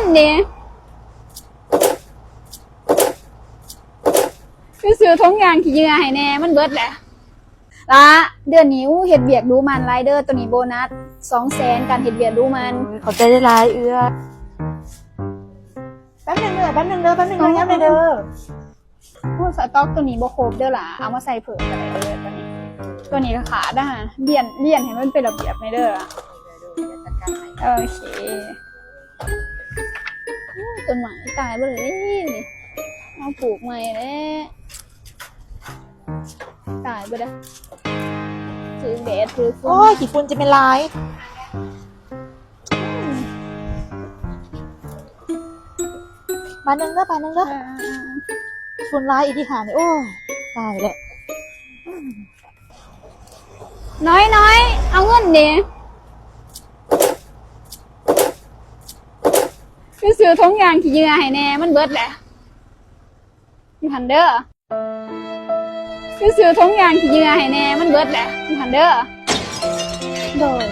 นดิคือซื้อทงยางขี้เหงื่อให้แน่มันเบิดแหละละเดือนนี้เฮ็ดเวียกดูมันไรเดอร์ตัวนี้โบนัส200,000การเฮ็ดเวียกดูมันขอบใจได้หลายเอื้อแป๊บนึงเด้อย้ำเลยเด้อพูดสต็อกตัวนี้บ่ครบเด้อล่ะเอามาใส่เพิ่มกันเลยตัวนี้ก็ขาดนะเลี่ยนให้มันเป็นระเบียบในเด้อโอเคต้นไม้ตายบ่เลยนี่เอาปลูกใหม่แล้วตายบ่ได้ถือแดดถือฝน โอ้ยขี้ฝุ่นจะเป็นลายบานหนึ่งเด้อฝุ่นลายอีกที่หานี่โอ้ยตายแหละน้อยเอาเงินดิคือซื้อทงยางขี้เหงื่อให้แน่มันเบิดแหละอยู่หันเด้อคือซื้อทงยางขี้เหงื่อให้แน่มันเบิดแหละอยู่หันเด้อโดย